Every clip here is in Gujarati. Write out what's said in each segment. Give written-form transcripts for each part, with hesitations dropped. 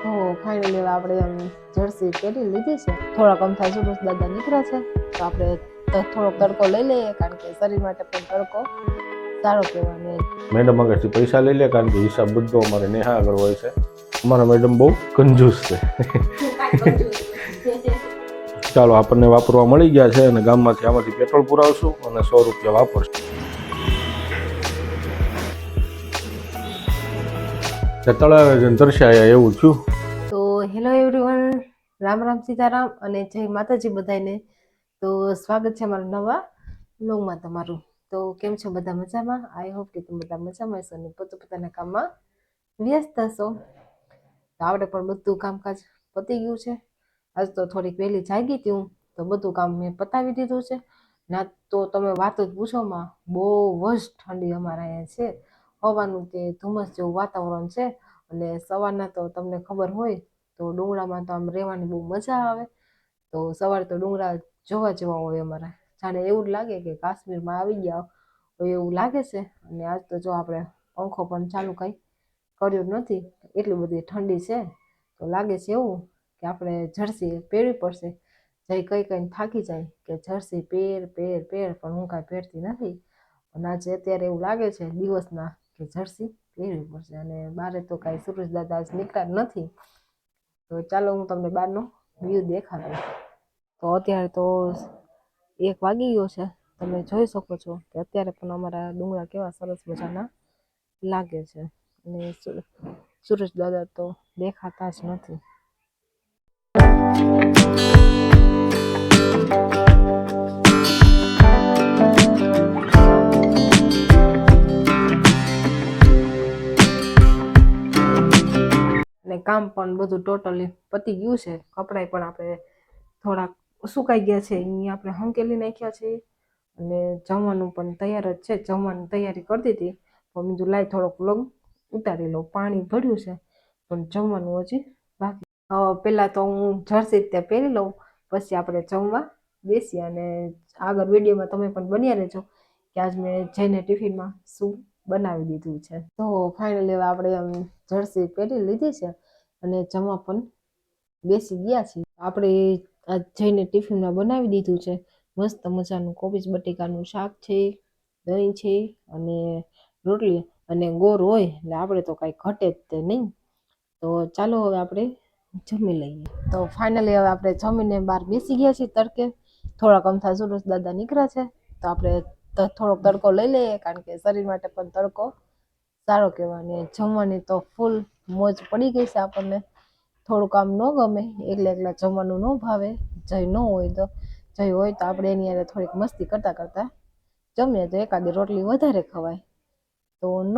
તો ફાઇનલી આપણે જર્સી પહેરી લીધી છે. થોડાક અમથા સુરજ દાદા નીકળ્યા છે તો આપણે થોડોક તડકો લઈ લઈએ, કારણ કે શરીર માટે પણ તડકો સારો કહેવાય. મેડમ આગળથી પૈસા લઈ લે, કારણ કે હિસાબ બધો અમારે નેહા આગળ હોય છે. અમારા મેડમ બહુ કંજૂસ છે. ચાલો, આપણને વાપરવા મળી ગયા છે અને ગામમાંથી આમાંથી પેટ્રોલ પુરાવશું અને 100 રૂપિયા વાપરશું. તળાવે જઈને તરસ્યા એવું થયું. તો હેલો એવરીવન, રામ રામ સીતારામ અને જય માતાજી બધાને. તો સ્વાગત છે મારા નવા વ્લોગમાં તમારું. તો કેમ છો બધા? મજામાં? આઈ હોપ કે તમે બધા મજામાં હશો અને પોતાના કામમાં વ્યસ્ત હશો. તો આપણે પણ બધું કામકાજ પતી ગયું છે. આજ તો થોડીક વહેલી જાગી હતી હું, તો બધું કામ મેં પતાવી દીધું છે. ના તો તમે વાત જ પૂછોમાં, બહુ જ ઠંડી અમારા અહીંયા છે. હવાનું તે ધુમ્મસ જેવું વાતાવરણ છે. અને સવારના તો તમને ખબર હોય તો ડુંગરામાં તો આમ રહેવાની બહુ મજા આવે. તો સવારે તો ડુંગરા જોવા જેવા હોય અમારા, જાણે એવું જ લાગે કે કાશ્મીરમાં આવી ગયા હોય એવું લાગે છે. અને આજ તો જો આપણે પંખો પણ ચાલુ કંઈ કર્યો નથી, એટલી બધી ઠંડી છે. તો લાગે છે એવું કે આપણે જર્સી પહેરવી પડશે. જઈ કઈ થાકી જાય કે જર્સી પહેર, પણ હું કાંઈ પહેરતી નથી. અને આજે અત્યારે એવું લાગે છે દિવસના કે જર્સી પહેરવી પડશે. અને બારે તો કાંઈ સુરજ દાદા આજ નીકળ્યા નથી. તો ચાલો હું તમને બહારનો વ્યૂ દેખાડું. તો અત્યારે તો 1 વાગી ગયો છે. તમે જોઈ શકો છો કે અત્યારે પણ અમારા ડુંગરા કેવા સરસ મજાના લાગે છે. અને સુરજ દાદા તો દેખાતા જ નથી. અને કામ પણ બધું ટોટલી પતી ગયું છે. કપડાં પણ આપણે થોડાક સુકાઈ ગયા છે, અહીંયા આપણે હંકેલી નાખ્યા છે. અને જમવાનું પણ તૈયાર જ છે. જમવાની તૈયારી કરતી હતી પણ બીજું લાઈ થોડોક વ્લોગ ઉતારી લઉં. પાણી ભર્યું છે પણ જમવાનું હજી બાકી. પહેલાં તો હું જર્સી ત્યાં પહેરી લઉં, પછી આપણે જમવા બેસીએ. અને આગળ વિડીયોમાં તમે પણ બન્યા રહેજો કે આજ મેં જઈને ટિફિનમાં શું બનાવી દીધું છે. તો ફાઇનલી આપણે જર્સી પહેરી લીધી છે અને જમવા પણ બેસી ગયા છીએ. આપણે આજ જઈને ટિફિનમાં બનાવી દીધું છે મસ્ત મજાનું કોબીજ બટેકાનું શાક છે, દહીં છે અને રોટલી. અને ગોર હોય એટલે આપણે તો કાંઈ ઘટે જ તે નહીં. તો ચાલો હવે આપણે જમી લઈએ. તો ફાઇનલી હવે આપણે જમીને બહાર બેસી ગયા છીએ તડકે. થોડાક અમથા સુરજ દાદા નીકળ્યા છે તો આપણે થોડોક તડકો લઈ લઈએ, કારણ કે શરીર માટે પણ તડકો સારો કહેવાય. જમવાની તો ફૂલ મોજ પડી ગઈ છે આપણને. થોડું કામ ન ગમે, એકલા જમવાનું ન ભાવે. જય ન હોય તો જય હોય તો આપણે એની અંદર થોડીક મસ્તી કરતા કરતા જમીએ તો એકાદી રોટલી વધારે ખવાય. તો ન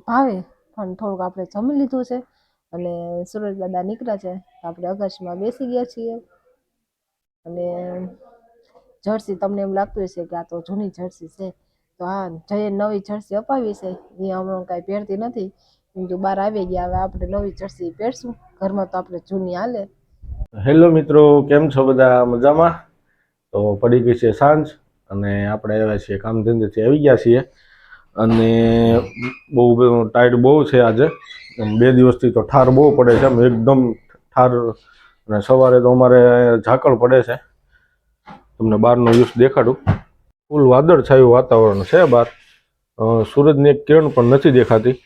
ભાવે પણ થોડુંક આપણે જમી લીધું છે. અને સુરજ દાદા નીકળ્યા છે તો આપણે અગાશીમાં બેસી ગયા છીએ. અને જર્સી તમને એમ લાગતું હશે કે આ તો જૂની જર્સી છે, તો હા, જઈએ નવી જર્સી અપાવી છે. એ હમણાં કાંઈ પહેરતી નથી, কিন্তু બહાર આવી ગયા. હવે આપણે નવી જર્સી પહેરશું. ઘરમાં તો આપણે જૂની હાલે. હેલો મિત્રો, કેમ છો બધા? મજામાં? તો પડી ગઈ છે સાંજ અને આપણે આવ્યા છીએ કામ ધંધેથી આવી ગયા છીએ. અને બહુ ટાઈટ બહુ છે આજે. 2 દિવસથી તો ઠાર બહુ પડે છે, એકદમ ઠાર. અને સવારે તો અમારે ઝાકળ પડે છે. તમને બહારનો વ્યૂ દેખાડું. ફૂલ વાદળછાયું વાતાવરણ છે બહાર. સૂરજની એક કિરણ પણ નથી દેખાતી.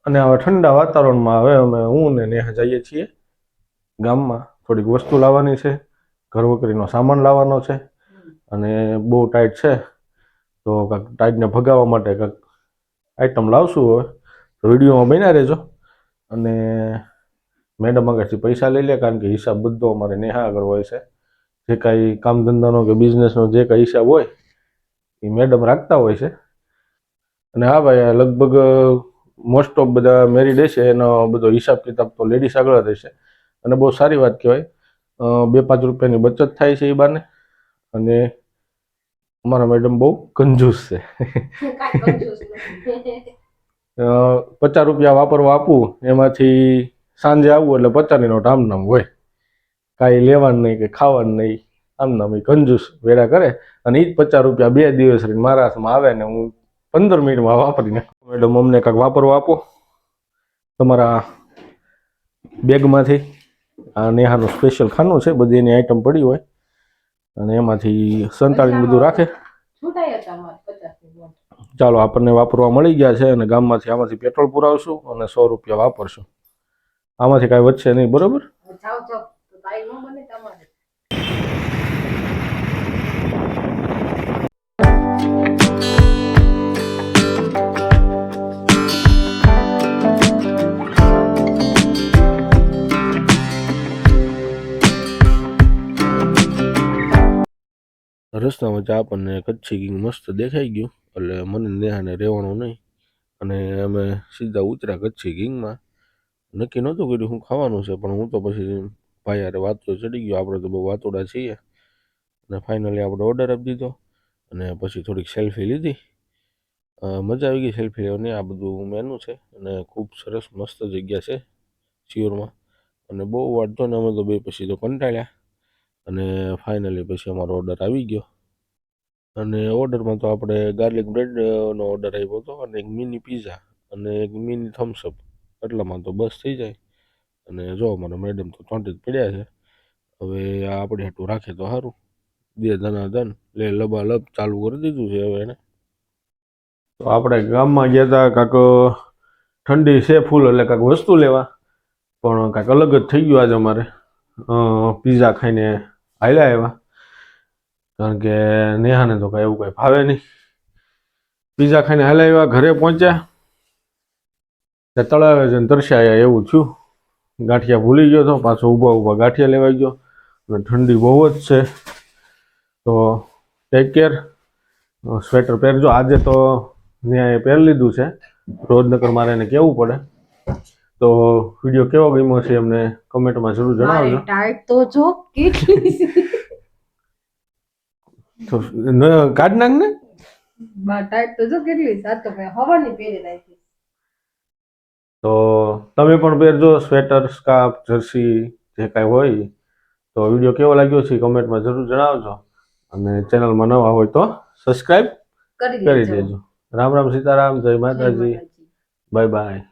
અને આવા ઠંડા વાતાવરણમાં હવે હું ને નેહા જઈએ છીએ ગામમાં. થોડીક વસ્તુ લાવવાની છે, ઘર વકરીનો સામાન લાવવાનો છે. અને બહુ ટાઈટ છે તો કાંઈક ટાઈટને ભગાવવા માટે કાંઈક આઈટમ લાવશું. હવે તો વિડીયોમાં બન્યા રહેજો. અને મેડમ આગળથી પૈસા લઈ લે, કારણ કે હિસાબ બધો અમારે નેહા આગળ હોય છે. જે કાંઈ કામ ધંધાનો કે બિઝનેસનો જે કાંઈ હિસાબ હોય એ મેડમ રાખતા હોય છે. અને હા ભાઈ, લગભગ મોસ્ટ ઓફ બધા મેરિડ હશે એનો બધો હિસાબ કિતાબ તો લેડીઝ આગળ જ હશે. અને બહુ સારી વાત કહેવાય. 2-5 રૂપિયાની બચત થાય છે એ બાને. અને અમારા મેડમ બહુ કંજૂસ છે. 50 રૂપિયા વાપરવા આપું, એમાંથી સાંજે આવું એટલે 50ની નોટ આમ નામ હોય. કાંઈ લેવાનું નહીં કે ખાવાનું નહીં, આમ નામ એ કંજૂસ વેરા કરે. અને એ જ 50 રૂપિયા 2 દિવસ રહીને મારા હાથમાં આવે ને હું 15 મિનિટમાં વાપરી નાખું. મેડમ, અમને કાંઈક વાપરવા આપો. તમારા બેગમાંથી આ નેહાનું સ્પેશિયલ ખાનું છે, બધી એની આઈટમ પડી હોય અને એમાંથી સંતાડીને બધું રાખે. ચાલો આપણને વાપરવા મળી ગયા છે અને ગામમાંથી આમાંથી પેટ્રોલ પુરાવશું અને 100 રૂપિયા વાપરશું. આમાંથી કાંઈ વધશે નહીં, બરોબર? રસ્તામાં ચા આપણને કચ્છી કિંગ મસ્ત દેખાઈ ગયું એટલે મને નેહાને રહેવાનું નહીં અને અમે સીધા ઉતર્યા કચ્છી કિંગમાં. નક્કી નહોતું કર્યું શું ખાવાનું છે, પણ હું તો પછી ભાઈ યારે વાતો ચડી ગયો, આપણે તો બહુ વાતોડા છીએ અને ફાઇનલી આપણે ઓર્ડર આપી દીધો અને પછી થોડીક સેલ્ફી લીધી. મજા આવી ગઈ સેલ્ફી લેવાની. આ બધું મેનુ છે અને ખૂબ સરસ મસ્ત જગ્યા છે શિયોરમાં અને બહુ વાંધો ને અમે તો બે પછી તો કંટાળ્યા અને ફાઇનલી પછી અમારો ઓર્ડર આવી ગયો અને ઓર્ડરમાં તો આપણે ગાર્લિક બ્રેડનો ઓર્ડર આપ્યો હતો અને એક મિની પીઝા અને એક મિની થમ્સઅપ, એટલામાં તો બસ થઈ જાય. અને જો અમારા મેડમ તો ચોંટી જ પડ્યા છે. હવે આ આપણે હાટું રાખે તો સારું, દે ધનાધન લે લબાલબ ચાલુ કરી દીધું છે હવે એને. તો આપણે ગામમાં ગયા હતા કાંક ઠંડી છે ફૂલ એટલે કાંઈક વસ્તુ લેવા, પણ કાંઈક અલગ જ થઈ ગયું આજે અમારે. પીઝા ખાઈને હાલ્યા આવ્યા કારણ કે નેહાને તો કાંઈ એવું કાંઈ ભાવે નહીં. પીઝા ખાઈને હાલ્યા આવ્યા, ઘરે પહોંચ્યા ત્યાં તળાવે જઈને તરસ્યા એવું થયું. ગાંઠિયા ભૂલી ગયો હતો, પાછો ઊભા ગાંઠિયા લેવાઈ ગયો અને ઠંડી બહુ જ છે. તો ટેક કેર, સ્વેટર પહેરજો. આજે તો ન્યાય પહેરી લીધું છે, રોજ નકર મારે એને કહેવું પડે. તો વિડીયો કેવો ગમ્યો છે અમને કમેન્ટમાં જરૂર જણાવજો. ટાઈટ તો જો કેટલી તો કાઢ નાખ ને, ટાઈટ તો જો કેટલી, સાત તો મેં હવાની પહેરી નાખી. તો તમે પણ પહેરજો સ્વેટર, સ્કાર્ફ, જર્સી જે કાંઈ હોય. તો વિડીયો કેવો લાગ્યો છે કમેન્ટમાં જરૂર જણાવજો અને ચેનલમાં નવા હોય તો સબસ્ક્રાઈબ કરી દેજો. રામ રામ સીતારામ, જય માતાજી, બાય બાય.